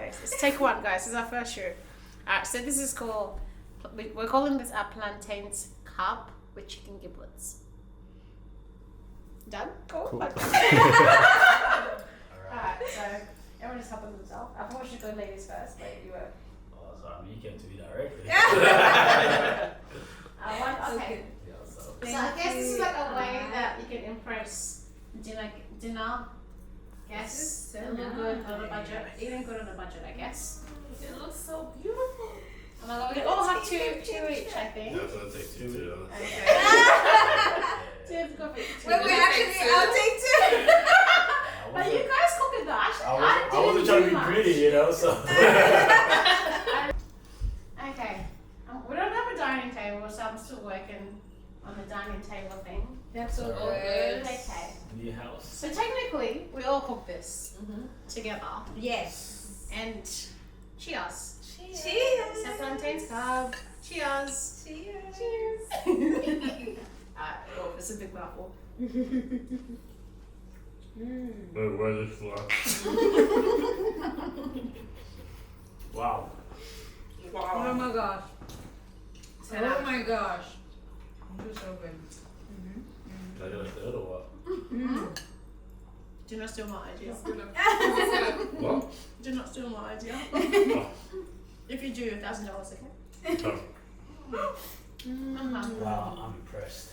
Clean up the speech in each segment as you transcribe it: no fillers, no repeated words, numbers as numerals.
Okay, so let's take one, guys. This is our first shoot. Alright, so this is called, we're calling this our plantains cup with chicken giblets. Done? Cool. Cool. Okay. Alright, so everyone just help themselves. I thought we should go ladies first, but you were. Oh, sorry, I mean, you came to me directly. Okay. Yeah, so. So I guess this is like a way that you can impress dinner guests. It look good on a budget. Even good on a budget, I guess. It looks so beautiful. Oh my god, we all have two each, I think. Yeah, so it takes two. Okay. Two coffee. Wait, I'll take two. But you guys cook it though. I wasn't trying to be greedy, you know, so. Okay. We don't have a dining table, so I'm still working on the dining table thing. That's all Okay. New house. So technically, we all cook this together. Yes. And cheers. Cheers. So plantains cup. Cheers. Cheers. Oh, it's a big mouthful. Wait, where's this flour? Wow. Oh my gosh. Set Oh up. my gosh. This is so good. Did I get a third or what? Do not steal my idea. What? Do not steal my idea. Oh. If you do, $1,000, okay? Oh. Wow, I'm impressed.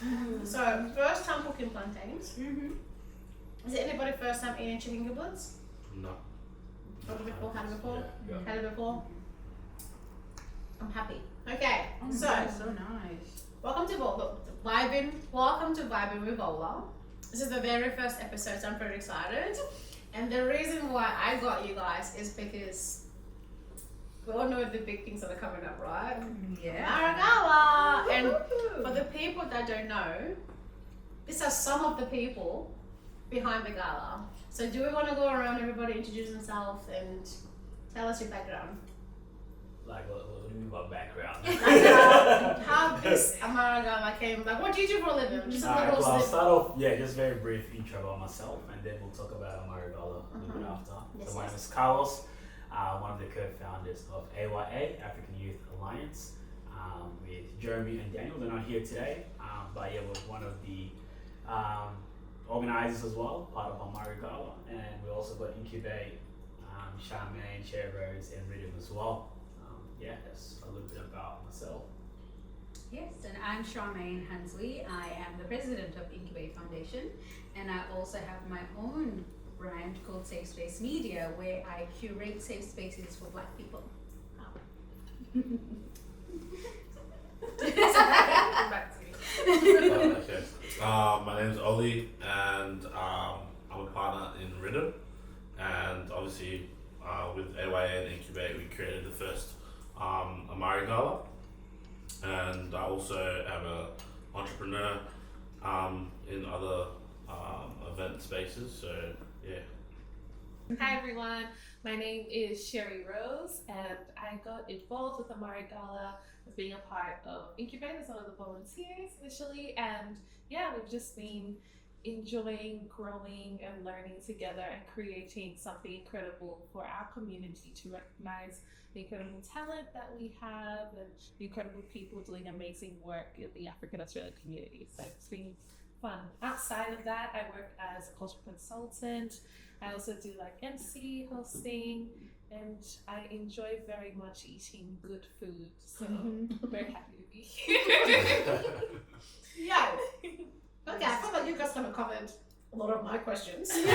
So, first time cooking plantains. Is it anybody first time eating chicken giblets? No. Had it before? Had it before? Yeah. Had it before? I'm happy. Okay, so so nice. welcome to Vola. Welcome to Vibing with Vola. This is the very first episode, so I'm pretty excited. And the reason why I got you guys is because we all know the big things that are coming up, right? Yeah. Amari Gala! And for the people that don't know, these are some of the people behind the gala. So do we want to go around, everybody introduce themselves and tell us your background? Like, what do you mean by background? How this Amari Gala came, like what do you do for a living? Just a Alright, little well, I'll slip. start off, just very brief intro about myself, and then we'll talk about Amari Gala a little bit after. Yes, So my yes. name is Kalows, one of the co-founders of AYA, African Youth Alliance, with Jeremy and Daniel. They're not here today, but yeah, we're one of the organizers as well, part of Amari Gala, and we also got INCUBATE, Charmaine, Kalows, and RIDDIM as well. That's a little bit about myself. Yes, and I'm Charmaine Hunzwi. I am the president of INCUBATE Foundation, and I also have my own brand called Safe Space Media, where I curate safe spaces for Black people. Back to you. Okay. My name's Oli, and I'm a partner in RIDDIM, and obviously with AYA and INCUBATE we created the first Amari Gala, and I also am an entrepreneur in other event spaces, so yeah. Hi everyone, my name is Sherry Rose, and I got involved with Amari Gala as being a part of INCUBATE as one of the volunteers initially, and yeah, we've just been enjoying growing and learning together and creating something incredible for our community to recognize the incredible talent that we have and the incredible people doing amazing work in the African Australian community. So it's been fun. Outside of that, I work as a cultural consultant. I also do like MC hosting, and I enjoy very much eating good food. So I'm very happy to be here. Yeah. Okay, I feel like you guys kind of covered a lot of my questions. So Like,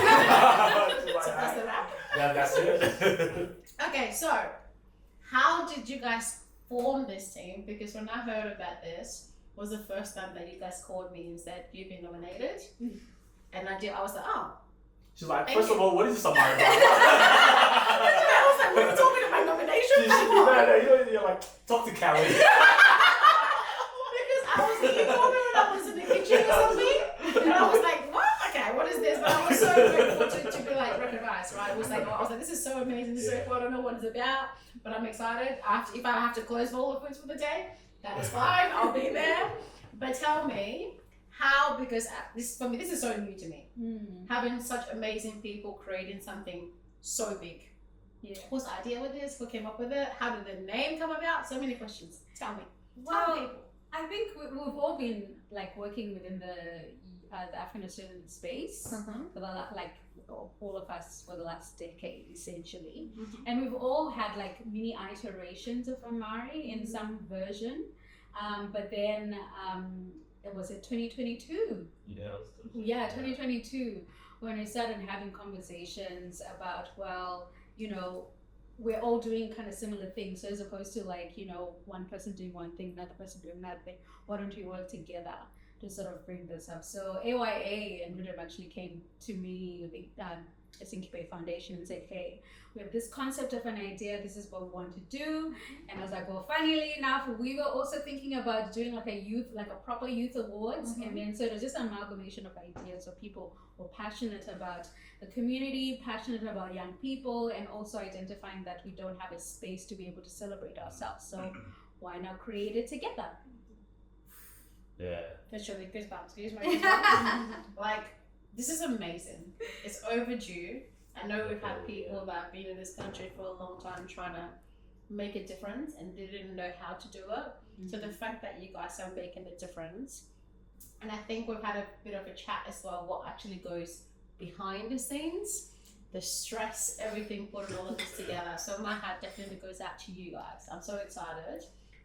that's the wrap. yeah, that's it. Okay, so how did you guys form this team? Because when I heard about this, was the first time that you guys called me and said you've been nominated, and I was like, oh. She's like, Thank first you. of all, what is this Amari Gala? I was like, what are you talking about nomination? You're like, talk to Callie. Because I was eating corner and I was in the kitchen or something, and I was like, what? Okay, what is this? But I was so grateful to be like recognized, right? I was like, this is so amazing, this is so cool. I don't know what it's about, but I'm excited. If I have to close Vola Foods for the day, that is fine. I'll be there. But tell me how, because this is so new to me. Having such amazing people creating something so big. Yeah. What's the idea with this? Who came up with it? How did the name come about? So many questions. Tell me. Tell Well, people. I think we've all been like working within the African Australian space for the like all of us for the last decade essentially, and we've all had like mini iterations of Amari in some version, but then it was it 2022. Yeah, 2022 when we started having conversations about we're all doing kind of similar things. So as opposed to like, one person doing one thing, another person doing another thing, why don't we work together to sort of bring this up? So AYA and RIDDIM actually came to me with this INCUBATE Foundation and said, hey, we have this concept of an idea, this is what we want to do. And I was like, well, funnily enough, we were also thinking about doing like a proper youth awards. And then so it was just an amalgamation of ideas. So people were passionate about the community, passionate about young people, and also identifying that we don't have a space to be able to celebrate ourselves. So why not create it together? Yeah. Literally goosebumps. Excuse my goosebumps. Like, this is amazing. It's overdue. I know we've had people that have been in this country for a long time trying to make a difference and they didn't know how to do it. So the fact that you guys are making a difference, and I think we've had a bit of a chat as well, what actually goes behind the scenes, the stress, everything, putting all of this together. So my hat definitely goes out to you guys. I'm so excited.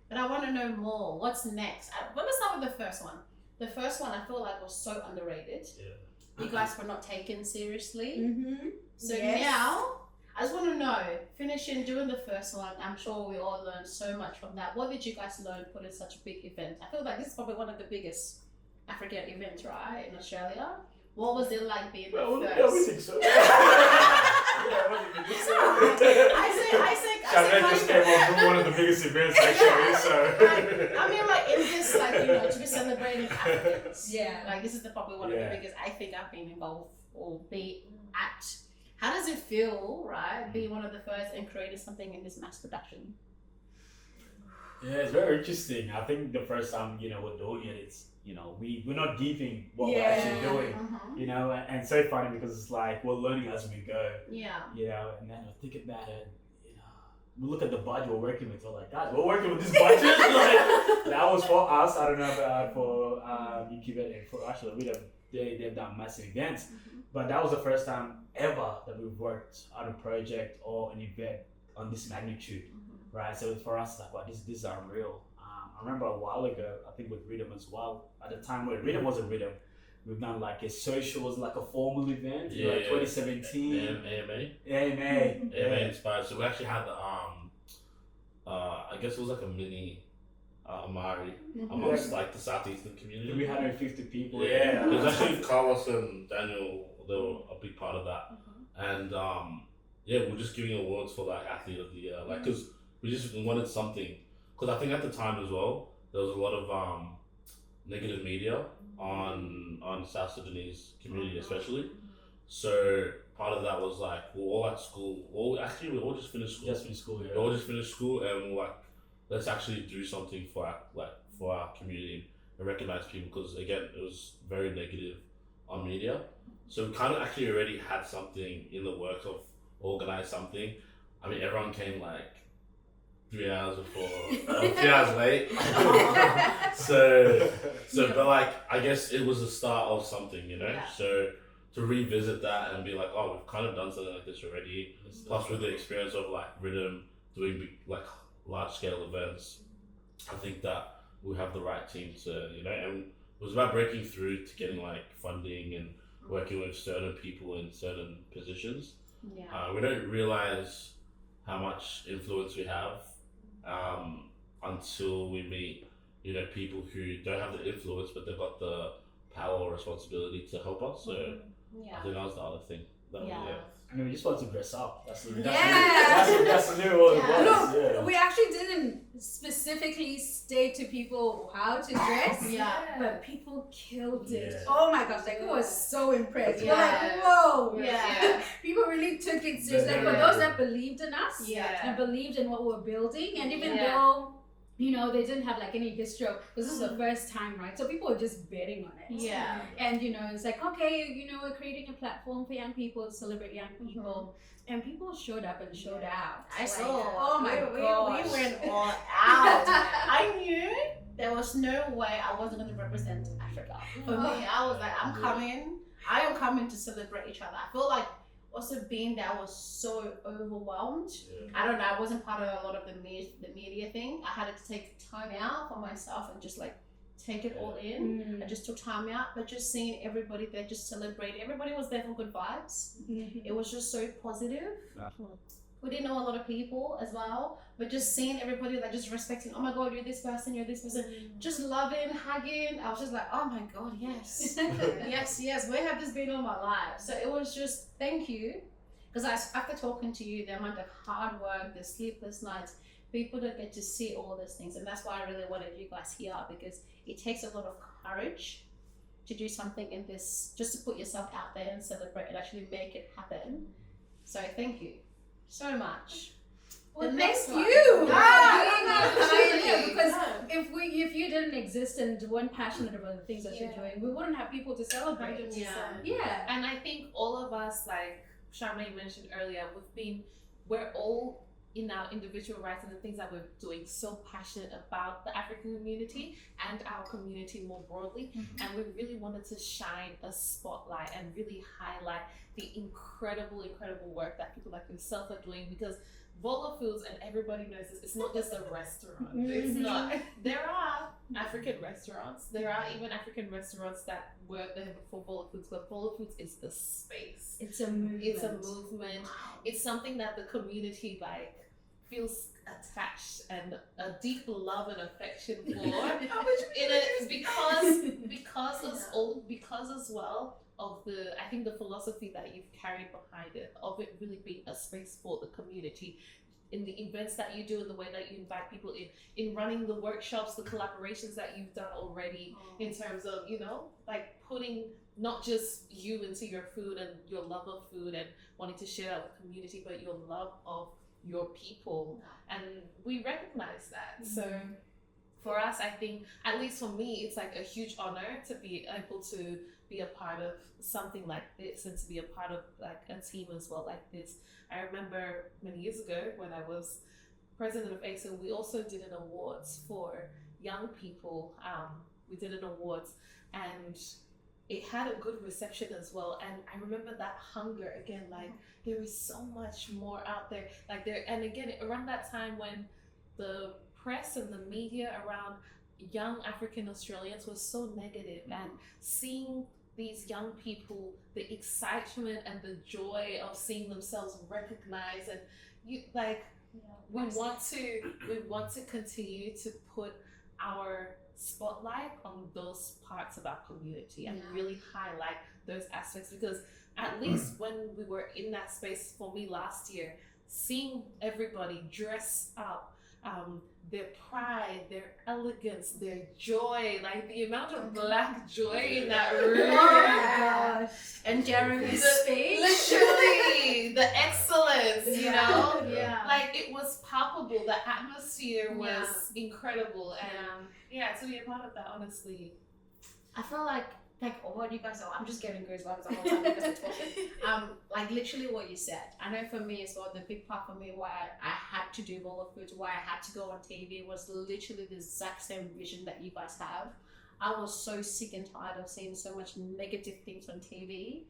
But I want to know more. What's next? Let me start with the first one. The first one I feel like was so underrated. Yeah. You guys were not taken seriously. So Yes. now, I just want to know, finishing doing the first one, I'm sure we all learned so much from that. What did you guys learn putting such a big event? I feel like this is probably one of the biggest African events, right, in Australia. What was it like being the first? Yeah, we think so. Charmaine just came off from one of the biggest events actually, so. I mean, like in this, like, to be celebrating Africans. Yeah. Like this is probably one of the biggest I think I've been involved or be at. How does it feel, right, being one of the first and creating something in this mass production? Yeah, it's very interesting. I think the first time, we're doing it, it's, we're not giving what we're actually doing, and so funny because it's like we're learning as we go, and then we think about it, we look at the budget we're working with, we're like, guys, we're working with this budget. Like, that was for us. I don't know about for INCUBATE and for actually they've done massive events, but that was the first time ever that we've worked on a project or an event on this magnitude, right? So for us, it's like, wow, this is unreal. I remember a while ago, I think with RIDDIM as well, at the time where RIDDIM wasn't RIDDIM, we've done like a social, was like a formal event, 2017. AMA inspired. So we actually had I guess it was like a mini Amari amongst like the southeastern community. We had like 50 people. It was actually Kalows and Daniel, they were a big part of that. And we're just giving awards for like athlete of the year, like because we just wanted something. Because I think at the time as well, there was a lot of negative media on South Sudanese community especially. So part of that was like, we're all at school. We all just finished school. We all just finished school and we're like, let's actually do something for our community and recognize people, because again, it was very negative on media. So we kind of actually already had something in the works of organize something. I mean, everyone came like 3 hours before, 3 hours late. so, but like, I guess it was the start of something, So to revisit that and be like, oh, we've kind of done something like this already. Plus with the experience of like RIDDIM doing big, like large scale events, I think that we have the right team to, and it was about breaking through to getting like funding and working with certain people in certain positions. We don't realize how much influence we have until we meet, people who don't have the influence, but they've got the power or responsibility to help us. So I think that was the other thing. I mean, we just wanted to dress up. That's the new what it was. Look, we actually didn't specifically state to people how to dress, but people killed it. Oh my gosh, like, I was so impressed. We're like, whoa. People really took it seriously. Like, for those that believed in us and believed in what we're building, and even though you know, they didn't have like any history of, this is the first time, right? So people were just betting on it. Yeah. And you know, it's like, okay, you know, we're creating a platform for young people to celebrate young people. And people showed up and showed out. I Like, saw. oh my god. We went all out. I knew there was no way I wasn't going to represent Africa. For me, I was like, I am coming to celebrate each other. I feel like also being there, I was so overwhelmed. I don't know, I wasn't part of a lot of the media thing. I had to take time out for myself and just like take it all in. I just took time out, but just seeing everybody there, just celebrating. Everybody was there for good vibes. It was just so positive. We didn't know a lot of people as well, but just seeing everybody like just respecting, oh my god, you're this person, just loving, hugging. I was just like, oh my god, yes. yes, where have this been all my life? So it was just, thank you. Because after talking to you, the amount of hard work, the sleepless nights, people don't get to see all those things. And that's why I really wanted you guys here, because it takes a lot of courage to do something in this, just to put yourself out there and celebrate and actually make it happen. So thank you so much. Well, The thank next one. you. Yeah. Because if you didn't exist and weren't passionate about the things that you're doing, we wouldn't have people to celebrate. Yeah. And I think all of us, like Charmaine mentioned earlier, we're all in our individual rights and the things that we're doing so passionate about the African community and our community more broadly. And we really wanted to shine a spotlight and really highlight the incredible work that people like yourself are doing, because Vola Foods, and everybody knows this, it's not just a restaurant. It's not. There are African restaurants. There are even African restaurants that were there before Vola Foods, but Vola Foods is the space. It's a movement. It's a movement. It's something that the community like feels attached and a deep love and affection for. because as well of I think the philosophy that you've carried behind it, of it really being a space for the community, in the events that you do, in the way that you invite people in running the workshops, the collaborations that you've done already, in terms of, you know, like putting not just you into your food and your love of food and wanting to share that with the community, but your love of your people. And we recognize that. So for us, I think, at least for me, it's like a huge honor to be able to be a part of something like this and to be a part of like a team as well like this. I remember many years ago when I was president of ASO, we also did an awards for young people. We did an awards and it had a good reception as well. And I remember that hunger again, like there is so much more out there. Like there, and again, around that time when the press and the media around young African Australians was so negative, and seeing these young people, the excitement and the joy of seeing themselves recognized, and you like, we want to continue to put our spotlight on those parts of our community and really highlight those aspects, because at least when we were in that space, for me last year, seeing everybody dress up, their pride, their elegance, their joy, like the amount of black joy in that room. Oh my gosh. And Jeremy's speech. Literally, the excellence, you know? Yeah. Like it was palpable, the atmosphere was incredible. And to be a part of that, honestly. I feel like what you guys are, I'm just getting goosebumps the whole time because we're talking. Like literally what you said. I know for me as well, the big part for me why I had to do Vola Foods, why I had to go on TV, was literally the exact same vision that you guys have. I was so sick and tired of seeing so much negative things on TV,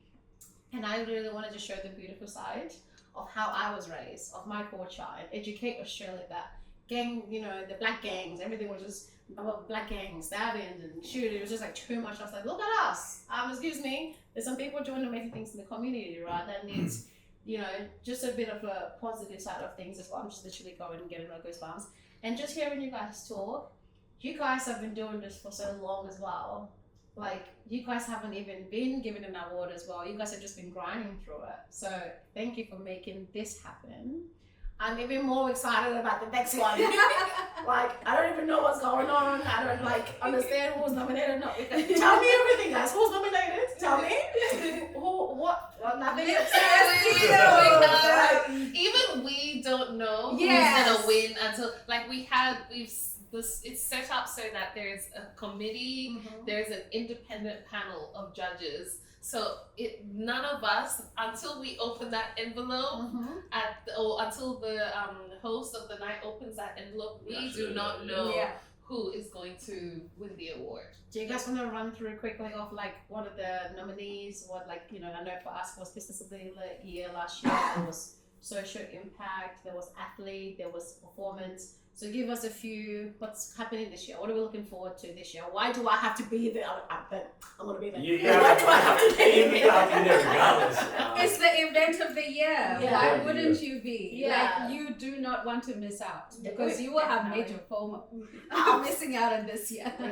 and I really wanted to show the beautiful side of how I was raised, of my culture, and educate Australia that gang, you know, the black gangs, everything was just about black gangs, stabbings and shooting. It was just like too much. I was like, look at us. Excuse me. There's some people doing amazing things in the community, right? That needs, you know, just a bit of a positive side of things as well. I'm just literally going and getting my goosebumps. And just hearing you guys talk, you guys have been doing this for so long as well. Like, you guys haven't even been given an award as well. You guys have just been grinding through it. So thank you for making this happen. I'm even more excited about the next one. Like, I don't even know what's going on. I don't understand who's nominated. No, tell me everything, guys. Who's nominated? Tell me. What? Nothing. Even we don't know who's gonna win until it's set up so that there's a committee, there's an independent panel of judges. So none of us, until we open that envelope or until the host of the night opens that envelope, we do not know who is going to win the award. Do you guys want to run through quickly of like one of the nominees? What, like, you know, I know for us was Business of the Year last year. There was social impact, there was athlete, there was performance. So give us a few, what's happening this year? What are we looking forward to this year? Why do I have to be there? I'm going to be there. Why do I have to be there? Regardless. It's the event of the year. Yeah. Why wouldn't you be? Yeah. Like, you do not want to miss out because you will have major FOMO. I'm missing out on this year. But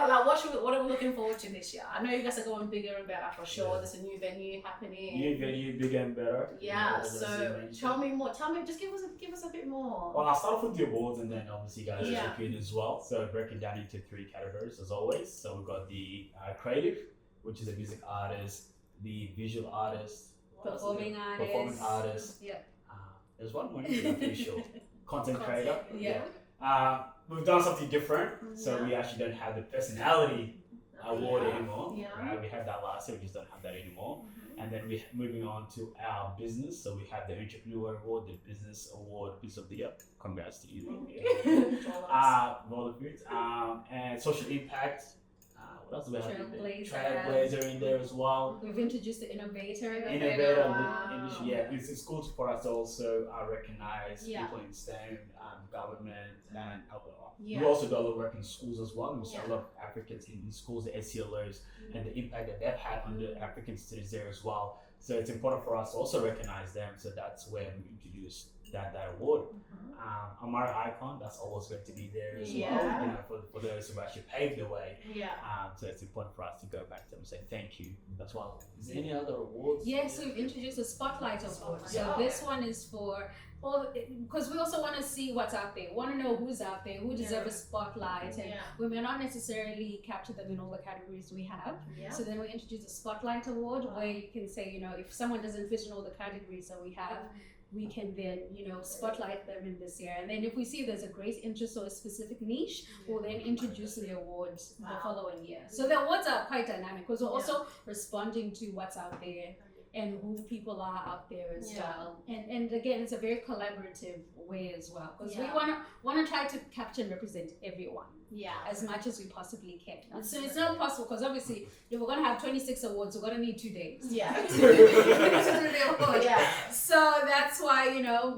like, what are we looking forward to this year? I know you guys are going bigger and better for sure. There's a new venue happening. New venue, bigger and better. Yeah. So tell me more. Just give us a bit more. Well, I'll start off with the awards and then obviously you guys Yeah. chip in as well. So break it down into 3 categories as always. So we've got the creative, which is a music artist, the visual artist, Performing artist. Yeah. There's one more, I'm pretty sure. Content creator. Yeah. We've done something different. So we actually don't have the personality award anymore. Yeah. Right? We had that last year, we just don't have that anymore. And then we're moving on to our business. So we have the Entrepreneur Award, the Business Award, Business of the Year. Congrats to you. Vola Foods. And Social Impact. What else do we have? Trailblazer in there as well. We've introduced the Innovator. It's cool for us to also recognize people in STEM, government, and we also do a lot of work in schools as well. We see a lot of Africans in schools, the SCLOs, and the impact that they've had on the African students there as well. So it's important for us to also recognize them. So that's where we introduced that award. Amari Icon, that's always going to be there as well. You know, for those who actually paved the way. So it's important for us to go back to them and say thank you as well. Is there any other awards? Yes, we've introduced a Spotlight Award. So this one is for because we also want to see what's out there. We want to know who's out there, who deserves a spotlight, and we may not necessarily capture them in all the categories we have. So then we introduce a Spotlight Award where you can say, you know, if someone doesn't fit in all the categories that we have, we can then, you know, spotlight them in this year. And then if we see there's a great interest or a specific niche, we'll then introduce the awards the following year. So the awards are quite dynamic because we're also responding to what's out there and who people are out there as well. And again, it's a very collaborative way as well because we want to try to capture and represent everyone as much as we possibly can. So it's not possible because obviously if we're going to have 26 awards, we're going to need 2 days to do the award. So that's why, you know,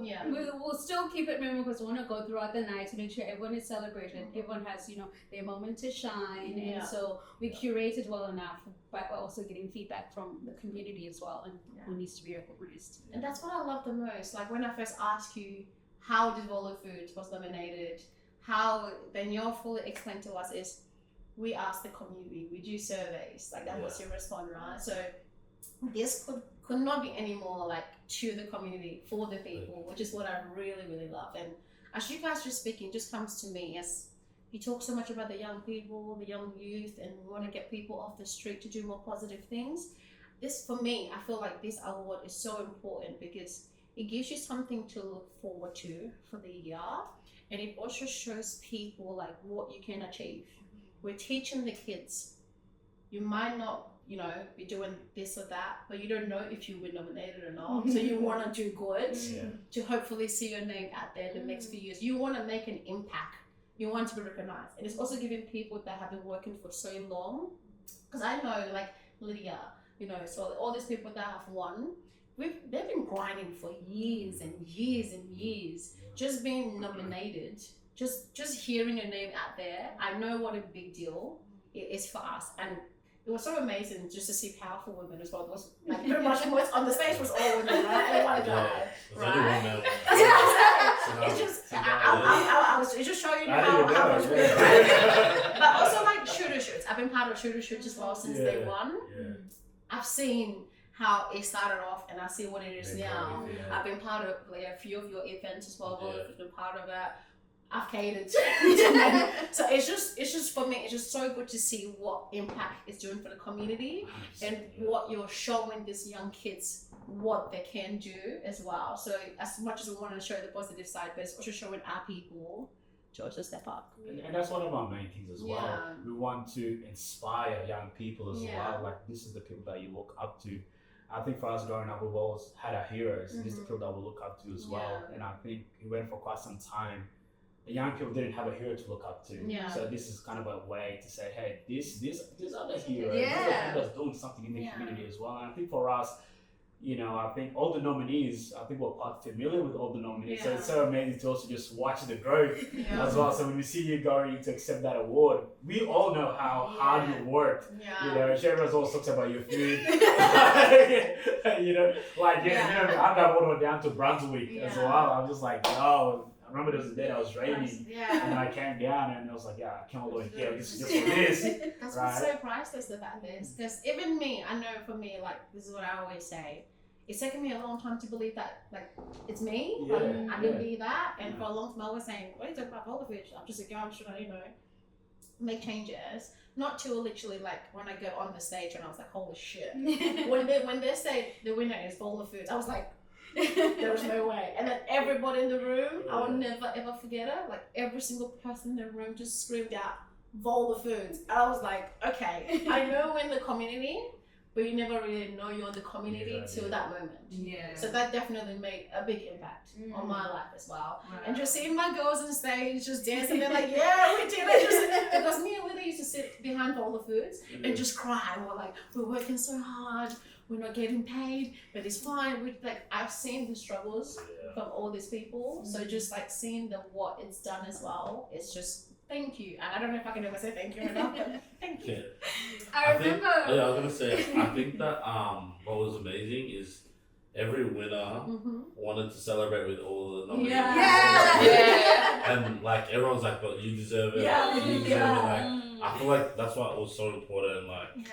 we'll still keep it memorable because we want to go throughout the night to make sure everyone is celebrated, everyone has, you know, their moment to shine. And so we curate it well enough, but we're also getting feedback from the community as well and who needs to be recognized. And that's what I love the most. Like when I first asked you, how did Vola Foods was nominated? How then your fully explained to us is we ask the community, we do surveys, like that was your response, right? So this could not be any more like to the community, for the people, which is what I really, really love. And as you guys were speaking, just comes to me as you talk so much about the young people, the young youth, and we want to get people off the street to do more positive things. This, for me, I feel like this award is so important because it gives you something to look forward to for the year. And it also shows people like what you can achieve. We're teaching the kids. You might not, you know, be doing this or that, but you don't know if you were nominated or not. So you want to do good to hopefully see your name out there in the next few years. You want to make an impact. You want to be recognized. And it's also giving people that have been working for so long. Because I know like Lydia, you know, so all these people that have won, they've been grinding for years and years and years. Just being nominated, just hearing your name out there, I know what a big deal it is for us. And it was so amazing just to see powerful women as well. It was like pretty much what's on the stage was all women, right? Everyone died, right? It's just, I was just showing you how much women. But also like shooter shoots. I've been part of shooter shoots as well since day one. I've seen how it started off and I see what it is now. I've been part of like a few of your events as well. I've been part of it. I've catered. So it's just for me, it's just so good to see what impact it's doing for the community and what you're showing these young kids what they can do as well. So as much as we want to show the positive side, but it's also showing our people chose to step up. And that's one of our main things as well. Yeah. We want to inspire young people as Yeah. well. Like, this is the people that you look up to. I think for us growing up, we've always had our heroes. These are the people that we look up to as well. Yeah. And I think it went for quite some time. The young people didn't have a hero to look up to. Yeah. So this is kind of a way to say, hey, these are the heroes. Yeah. These are the people that's doing something in the community as well. And I think for us, you know, I think all the nominees, I think we're quite familiar with all the nominees. So it's so amazing to also just watch the growth as well. So when we see you going to accept that award, we all know how hard you worked. You know, Sherry's always talks about your food. You know, like, you know, I got one down to Brunswick as well. I'm just like, oh, I remember there was a day that was raining and I came down and I was like, I came all the way here. This is just for this. That's what's so priceless about this. Because even me, I know for me, like, this is what I always say. It's taken me a long time to believe that, like, it's me. Yeah, I can be that. And for a long time, I was saying, what are you talking about all of it? I'm just a girl, I'm just trying to, you know, make changes. Not till literally, like, when I go on the stage and I was like, holy shit. when they say the winner is Vola Foods, I was like, there was no way. And then everybody in the room, I will never ever forget it. Like, every single person in the room just screamed out Vola Foods. And I was like, okay, I know we're in the community, but you never really know you're in the community till that moment. So that definitely made a big impact on my life as well. And just seeing my girls on stage just dancing, they're like, yeah, we're teenagers. Because me and Lily used to sit behind Vola Foods and just cry. We're like, we're working so hard. We're not getting paid, but it's fine. We, like, I've seen the struggles from all these people. So just like seeing what it's done as well, it's just thank you. And I don't know if I can ever say thank you enough, but thank you. I remember. I was gonna say, I think that what was amazing is every winner wanted to celebrate with all the nominees. And like everyone's like, but you deserve it. You deserve it. Like, I feel like that's why it was so important. Like,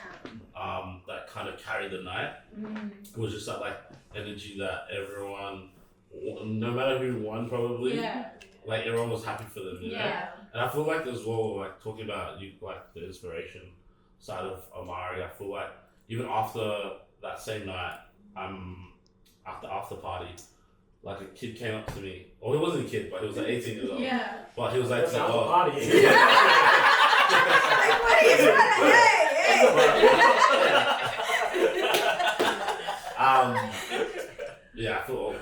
that kind of carried the night. It was just that like energy that everyone, no matter who won, probably, like everyone was happy for them. You know? And I feel like as well, like talking about you, like the inspiration side of Amari. I feel like even after that same night, after party, like a kid came up to me. Well, he wasn't a kid, but he was like 18 years old. But he was like, party. Like, what are you trying to I feel old.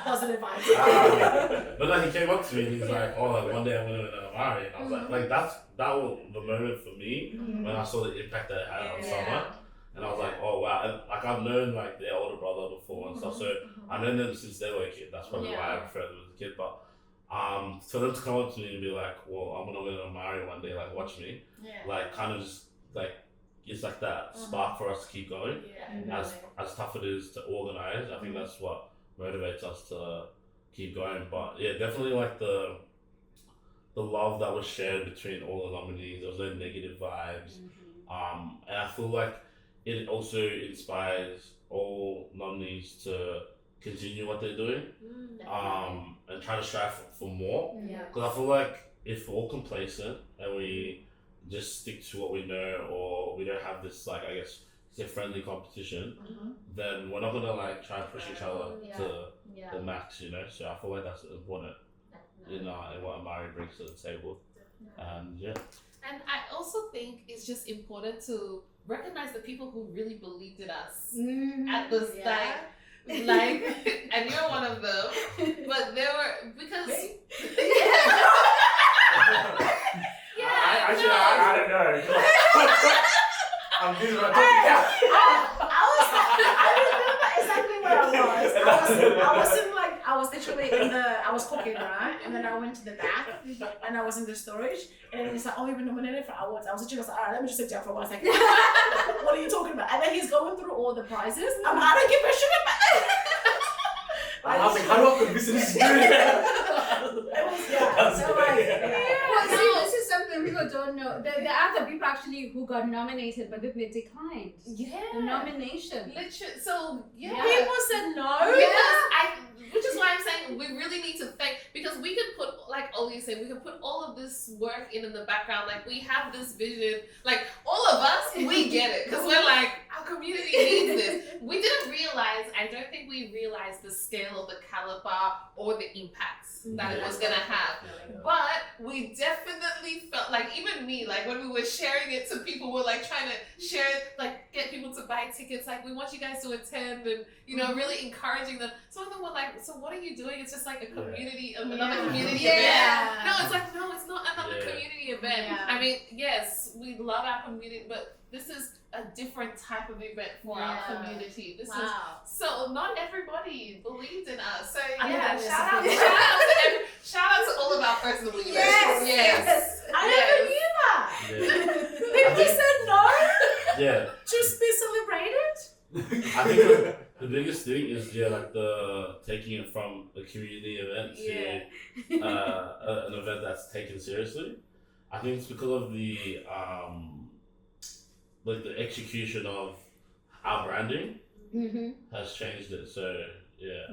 Positive vibes. But then he came up to me and he's like, oh, like one day I'm gonna win an Amari. And I was like that was the moment for me when I saw the impact that it had on someone. And I was like, oh wow. And like I've known like their older brother before and stuff. So I've known them since they were a kid. That's probably why I prefer them as a kid. But for them to come up to me and be like, well, I'm gonna win an Amari one day, like watch me. Like kind of just like it's like that spark for us to keep going. As tough it is to organize, I think that's what motivates us to keep going. But yeah, definitely like the love that was shared between all the nominees. There was no negative vibes. And I feel like it also inspires all nominees to continue what they're doing, and try to strive for more. Because I feel like if we're all complacent and we just stick to what we know, or we don't have this, like, I guess it's a friendly competition, then we're not gonna like try and push each other to the max, you know. So I feel like that's important in what Amari brings to the table. And and I also think it's just important to recognize the people who really believed in us at the start. Like, and you're one of them, but there were, because I don't know. I'm busy about talking down. I remember exactly where I was literally I was cooking, right? And then I went to the back and I was in the storage and he's like, oh, you've been nominated for awards. I was literally like, all right, let me just sit down for 1 second. What are you talking about? And then he's going through all the prizes. I don't give a shit about it. I was like, how do I put this in this Well, see, this is something people don't know. There are other people actually who got nominated, but then they declined the nomination. Literally, so people said no. Which is why I'm saying we really need to thank, because we can put, like Oli said, we can put all of this work in the background. Like, we have this vision, like all of us, we get it, because we're like, our community needs this. We didn't realize, I don't think we realized the scale of the caliber or the impacts that it was gonna have. But we definitely felt like, even me, like when we were sharing it to people, we're like trying to share it, like get people to buy tickets, like we want you guys to attend, and you know, really encouraging them. Some of them were like, so what are you doing? It's just like a community, another community event. No, it's like, no, it's not another community event. I mean, yes, we love our community, but this is a different type of event for our community. This is so not everybody believed in us. So shout out to all of our first believers. Yes. I never knew that. People said no. Yeah. Just be celebrated. I think the biggest thing is like the taking it from a community event to an event that's taken seriously. I think it's because of the like the execution of our branding has changed it. So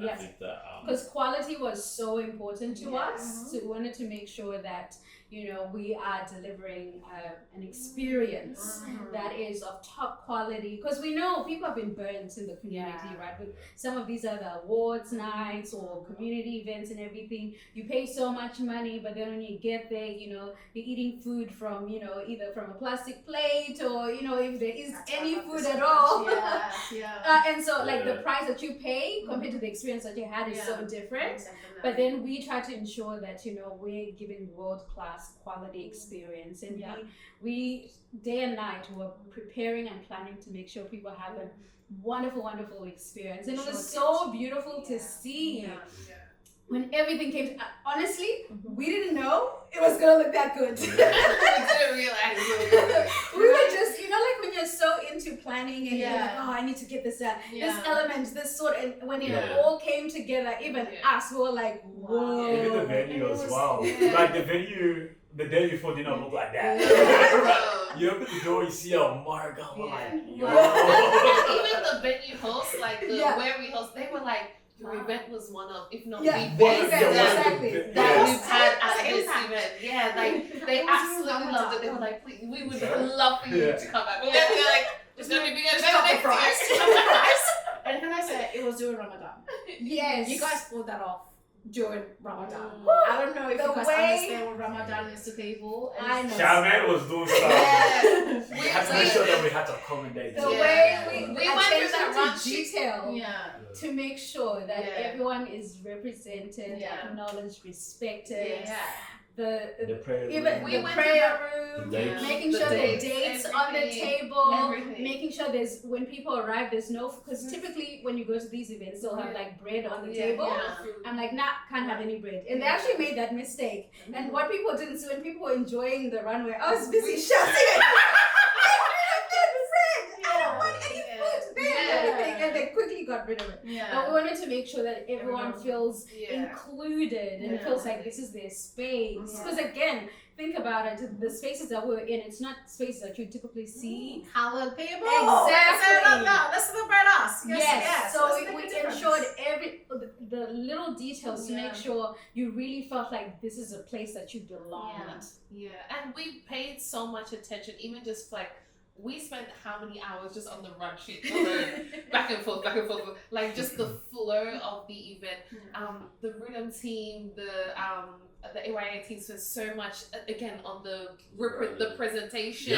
I think that because quality was so important to us, so we wanted to make sure that we are delivering an experience that is of top quality, because we know people have been burnt in the community, right? With some of these other awards nights or community events and everything, you pay so much money, but then when you get there, you're eating food from, either from a plastic plate or, if there is any food at all. And so like the price that you pay compared to the experience that you had is so different. But then we try to ensure that, we're giving world-class quality experience, and we day and night were preparing and planning to make sure people have a wonderful experience, and it was so beautiful to see when everything came to, honestly, we didn't know it was gonna look that good. We didn't realize we were just, like when you're so into planning and you're like, oh, I need to get this this element, this sort, and when it all came together, even us, we were like, whoa. Even the venue as well. Like the venue, the day before did not look like that. You open the door, you see Amari Gala, like, yo. And even the venue hosts, like where we host, they were like, your event was one of, if not the best that we've had at this event. Yeah, like they absolutely loved it. They were like, please, we would love for you to come back. They're like, it's gonna be bigger than the price. And can I say, it was during Ramadan. Yes. You guys pulled that off during Ramadan. I don't know if you guys understand what Ramadan is to people. I know. Charmaine was doing stuff. We had to make sure that we had to accommodate. The way we went through that to detail to make sure that everyone is represented, acknowledged, respected. The prayer room, making sure the dates on the table, making sure there's, when people arrive, there's no, because typically when you go to these events, they'll have like bread on the table. I'm like, nah, can't have any bread. And they actually made that mistake. And what people didn't see, when people were enjoying the runway, I was busy shouting at I don't want any food there. And they quickly got rid of it. But we wanted to make sure that everyone feels included and feels like this is their space. Because again, think about it, the spaces that we're in, it's not spaces that you typically see. Colored people. Exactly. Let's celebrate us. Yes. So we ensured the little details to make sure you really felt like this is a place that you belonged. And we paid so much attention, even just like, we spent how many hours just on the run sheet, back and forth, like just the flow of the event. The RIDDIM team, the AYA team spent so much again on the presentations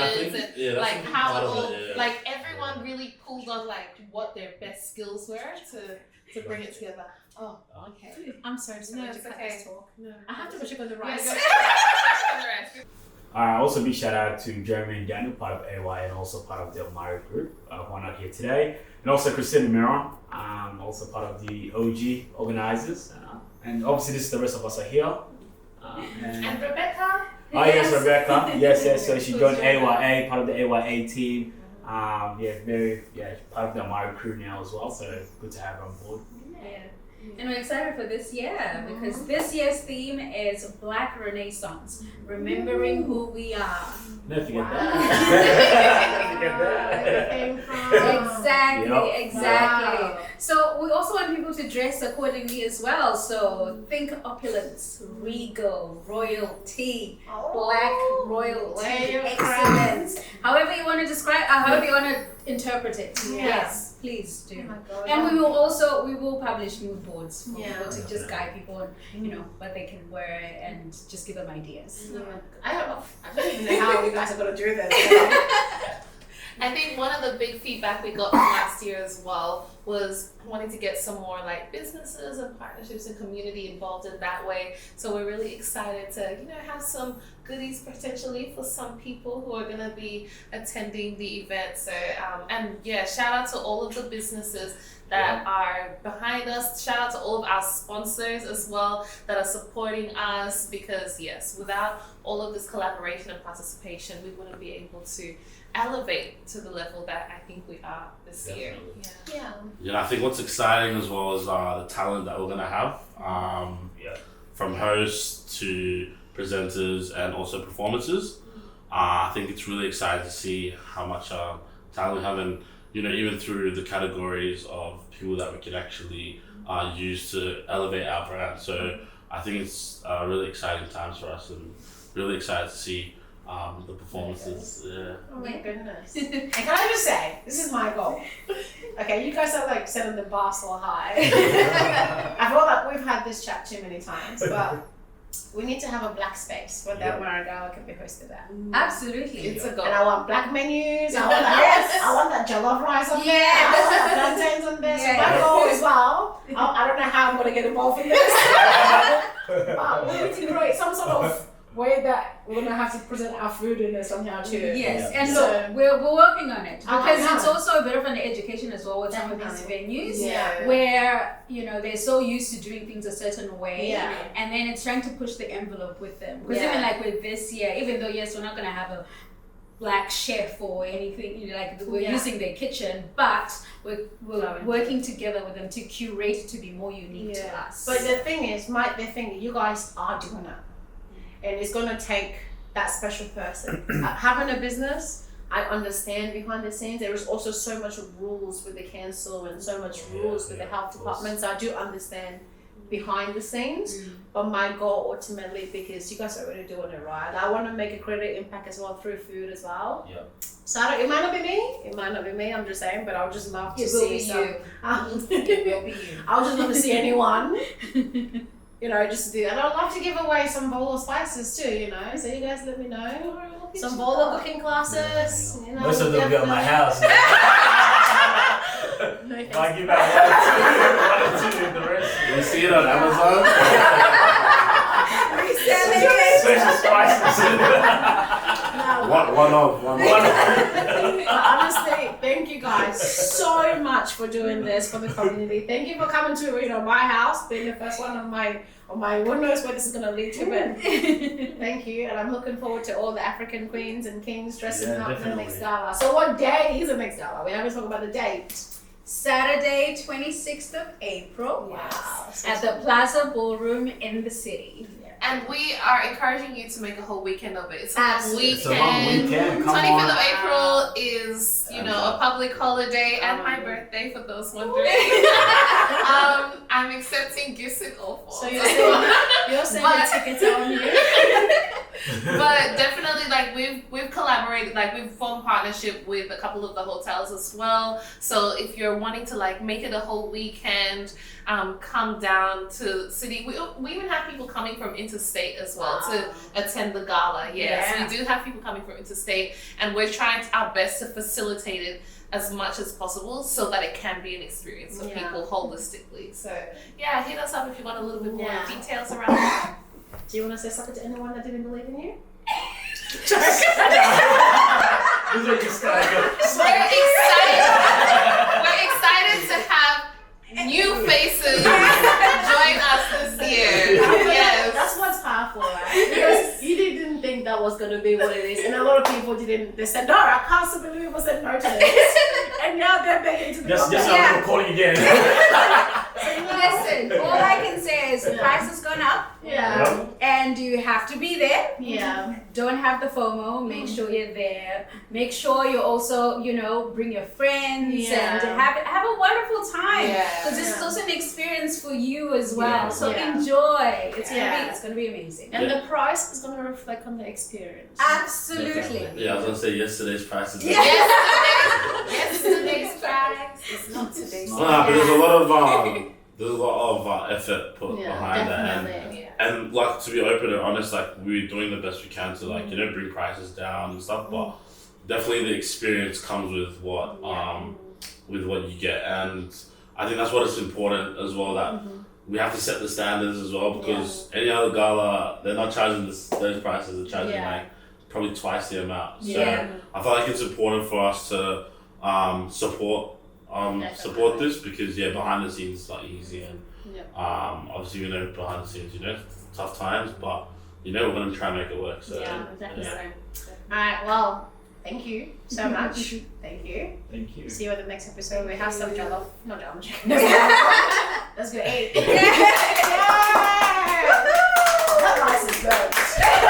and like how it all, like everyone really pulled on like what their best skills were to bring it together. Oh, okay. I'm sorry to cut this talk. No. I have to check on the rice. Also big shout out to Jeremy and Daniel, part of AY and also part of the Amari group, who are not here today. And also Christina Miron, also part of the OG organisers. And obviously this is the rest of us are here. And Rebecca. Oh yes, Rebecca. Yes. So she joined AYA, part of the AYA team. Part of the Amari crew now as well. So good to have her on board. And we're excited for this year because this year's theme is Black Renaissance, remembering who we are. Never forget that. Exactly. Wow. So we also want people to dress accordingly as well. So think opulence, regal, royalty, black royalty, excellence. However you want to describe, however you want to interpret it. Yes. please do. Oh my God. And we will publish mood boards for people to just guide people on, what they can wear and just give them ideas. Yeah. I don't even know how you guys are gonna do this. I think one of the big feedback we got from last year as well was wanting to get some more like businesses and partnerships and community involved in that way. So we're really excited to, have some goodies potentially for some people who are going to be attending the event. So, shout out to all of the businesses that are behind us. Shout out to all of our sponsors as well that are supporting us, because yes, without all of this collaboration and participation, we wouldn't be able to elevate to the level that I think we are this year. I think what's exciting as well is the talent that we're gonna have, from hosts to presenters and also performances. I think it's really exciting to see how much talent we have, and even through the categories of people that we can actually use to elevate our brand. So I think it's really exciting times for us, and really excited to see the performances. Oh my goodness. And can I just say, this is my goal. Okay, you guys are like setting the bar so high. I feel like we've had this chat too many times, but we need to have a black space where that Amari Gala can be hosted at. Absolutely. It's a goal. And I want black menus. I want that. I want that jollof rice on there. I want that plantains on there. So my goal as well. I don't know how I'm gonna get involved in this. But we need to create some sort of way that we're gonna have to present our food in there somehow too. Yes, and look, we're working on it, because it's also a bit of an education as well with some of these venues where they're so used to doing things a certain way, and then it's trying to push the envelope with them. Because even like with this year, even though yes, we're not gonna have a black chef or anything, we're using their kitchen, but we're working together with them to curate it to be more unique to us. But the thing is, you guys are doing it. And it's gonna take that special person. Having a business, I understand behind the scenes. There is also so much rules with the council and so much rules with the health department. So I do understand behind the scenes. But my goal ultimately, because you guys are already doing it right, I want to make a greater impact as well through food as well. So it might not be me. It might not be me. I'm just saying, but I would just love to see some. It will be you. I would just love to see anyone. Just do. And I'd love to give away some Vola spices too, So you guys let me know. Some Vola cooking classes. Most of them will be at my house. No thanks. I give out one or two, the rest. You see it on Amazon? Special spices. One off. Honestly, thank you guys so much for doing this for the community. Thank you for coming to my house, being the first one on my who knows where this is gonna lead to, but thank you, and I'm looking forward to all the African queens and kings dressing up in the next gala. So what day is the next gala? We haven't talked about the date. Saturday, 26th of April. Wow. At the Plaza Ballroom in the city. And we are encouraging you to make a whole weekend of it. It's a long weekend. It's a long weekend. Come 25th on. of April is, a public holiday and my birthday, for those wondering. I'm accepting gifts in all forms. So you're saying the tickets are on you? But definitely, we've collaborated, we've formed partnership with a couple of the hotels as well. So if you're wanting to make it a whole weekend, come down to the city. We even have people coming from interstate as well to attend the gala. Yes, we do have people coming from interstate, and we're trying our best to facilitate it as much as possible so that it can be an experience for people holistically. So hit us up if you want a little bit more details around that. Do you want to say something to anyone that didn't believe in you? We're excited to have new faces join us this year. Yes. That's what's powerful, right? Because you didn't think that was going to be what it is. And a lot of people didn't. They said, no, I can't believe it said no to this. And now they're begging to be Just I'm calling again. Listen, all I can say is the price has gone up. Yeah. And and you have to be there. Yeah. Don't have the FOMO. Make sure you're there. Make sure you also, bring your friends and have a wonderful time. Because this is also an experience for you as well. So enjoy. It's gonna be amazing. And the price is gonna reflect on the experience. Absolutely. Yeah, I was gonna say yesterday's price is Yesterday's price. It's not today's but there's a lot of effort put behind that, and like, to be open and honest, like, we're doing the best we can to bring prices down and stuff, but definitely the experience comes with what you get, and I think that's what is important as well, that we have to set the standards as well, because any other gala, they're not charging those prices, they're charging like probably twice the amount. So I feel like it's important for us to support this, because behind the scenes it's not easy, and obviously we know behind the scenes, tough times, but we're gonna try and make it work. So Alright, well, thank you so much. Thank you. Thank you. See you at the next episode. We have some jollof. Not jollof. Let's go eat. That rice is good.